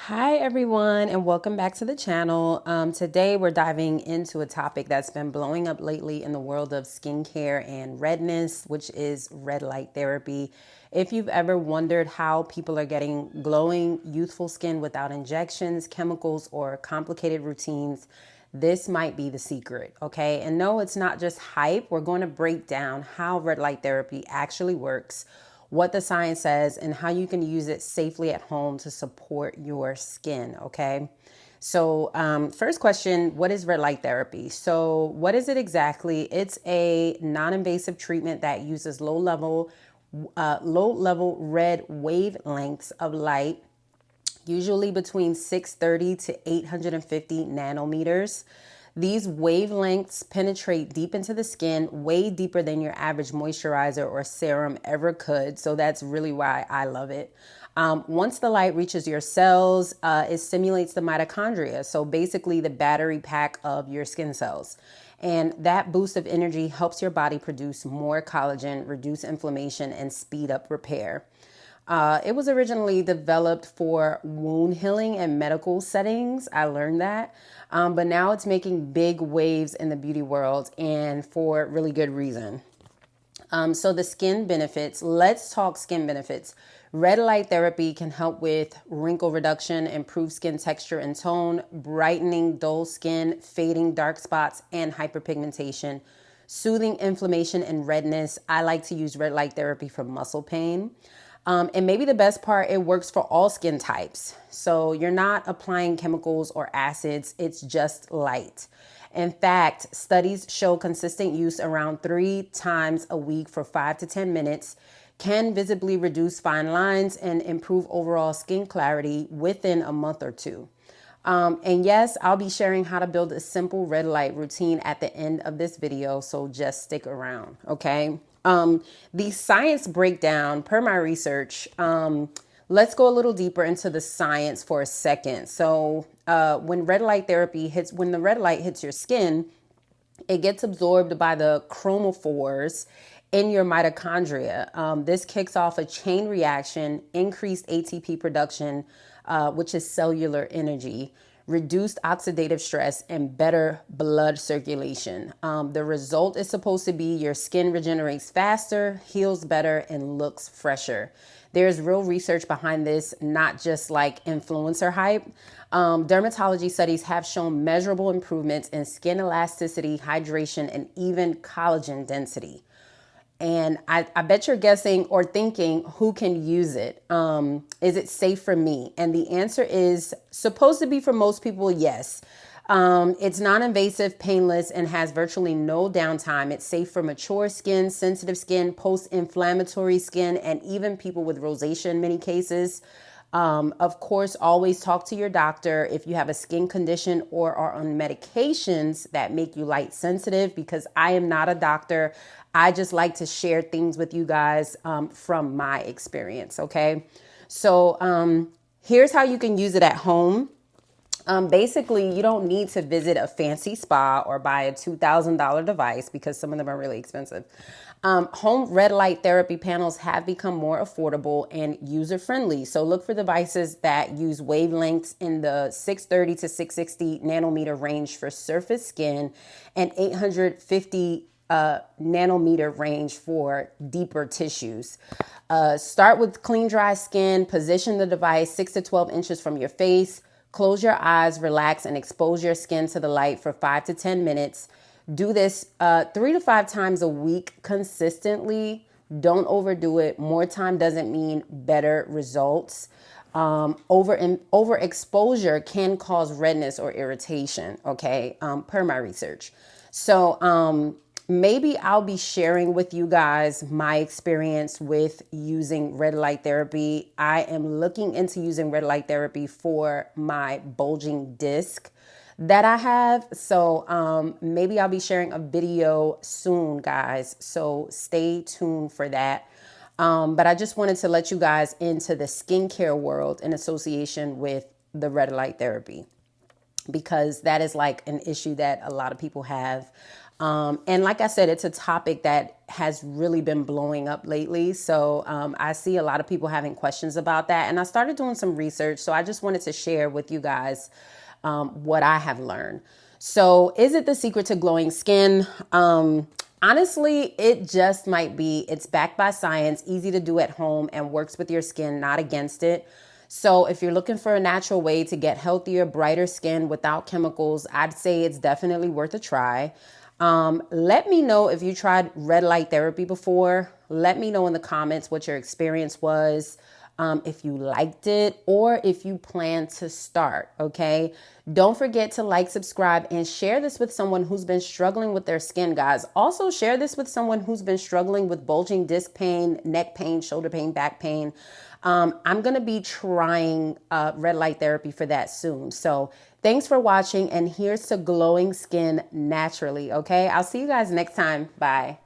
Hi everyone, and welcome back to the channel. Today we're diving into a topic that's been blowing up lately in the world of skincare and redness, which is red light therapy. If you've ever wondered how people are getting glowing, youthful skin without injections, chemicals, or complicated routines, this might be the secret, okay? And no, it's not just hype. We're going to break down how red light therapy actually works, what the science says, and how you can use it safely at home to support your skin, okay? So, first question, what is red light therapy? So, what is it exactly? It's a non-invasive treatment that uses low level red wavelengths of light, usually between 630 to 850 nanometers. These wavelengths penetrate deep into the skin, way deeper than your average moisturizer or serum ever could. So that's really why I love it. Once the light reaches your cells, it stimulates the mitochondria. So basically, the battery pack of your skin cells. And that boost of energy helps your body produce more collagen, reduce inflammation, and speed up repair. It was originally developed for wound healing and medical settings. I learned that. But now it's making big waves in the beauty world and for really good reason. So the skin benefits, let's talk skin benefits. Red light therapy can help with wrinkle reduction, improve skin texture and tone, brightening dull skin, fading dark spots, and hyperpigmentation, soothing inflammation and redness. I like to use red light therapy for muscle pain. And maybe the best part, it works for all skin types. So you're not applying chemicals or acids, it's just light. In fact, studies show consistent use around 3 times a week for 5 to 10 minutes can visibly reduce fine lines and improve overall skin clarity within a month or two. And yes, I'll be sharing how to build a simple red light routine at the end of this video, so just stick around, okay? The science breakdown, per my research, let's go a little deeper into the science for a second. So when the red light hits your skin, it gets absorbed by the chromophores in your mitochondria. This kicks off a chain reaction, increased ATP production, which is cellular energy, reduced oxidative stress, and better blood circulation. The result is supposed to be your skin regenerates faster, heals better, and looks fresher. There's real research behind this, not just like influencer hype. Dermatology studies have shown measurable improvements in skin elasticity, hydration, and even collagen density. And I bet you're guessing or thinking, who can use it? Is it safe for me? And the answer is supposed to be for most people, yes. It's non-invasive, painless, and has virtually no downtime. It's safe for mature skin, sensitive skin, post-inflammatory skin, and even people with rosacea in many cases. Of course, always talk to your doctor if you have a skin condition or are on medications that make you light sensitive, because I am not a doctor. I just like to share things with you guys from my experience, okay? So here's how you can use it at home. Basically, you don't need to visit a fancy spa or buy a $2,000 device because some of them are really expensive. Home red light therapy panels have become more affordable and user-friendly. So look for devices that use wavelengths in the 630 to 660 nanometer range for surface skin and 850 nanometer range for deeper tissues. Start with clean, dry skin. Position the device 6 to 12 inches from your face. Close your eyes, relax, and expose your skin to the light for 5 to 10 minutes. Do this 3 to 5 times a week consistently. Don't overdo it. More time doesn't mean better results. Overexposure can cause redness or irritation, okay, per my research. So maybe I'll be sharing with you guys my experience with using red light therapy. I am looking into using red light therapy for my bulging disc that I have. So maybe I'll be sharing a video soon, guys. So stay tuned for that. But I just wanted to let you guys into the skincare world in association with the red light therapy, because that is like an issue that a lot of people have. And like I said, it's a topic that has really been blowing up lately. So I see a lot of people having questions about that. And I started doing some research. So I just wanted to share with you guys what I have learned. So is it the secret to glowing skin? Honestly, it just might be. It's backed by science, easy to do at home, and works with your skin, not against it. So if you're looking for a natural way to get healthier, brighter skin without chemicals, I'd say it's definitely worth a try. Let me know if you tried red light therapy before. Let me know in the comments what your experience was, if you liked it, or if you plan to start, okay? Don't forget to like, subscribe, and share this with someone who's been struggling with their skin, guys. Also, share this with someone who's been struggling with bulging disc pain, neck pain, shoulder pain, back pain. I'm going to be trying red light therapy for that soon. So thanks for watching, and here's to glowing skin naturally, okay? I'll see you guys next time. Bye.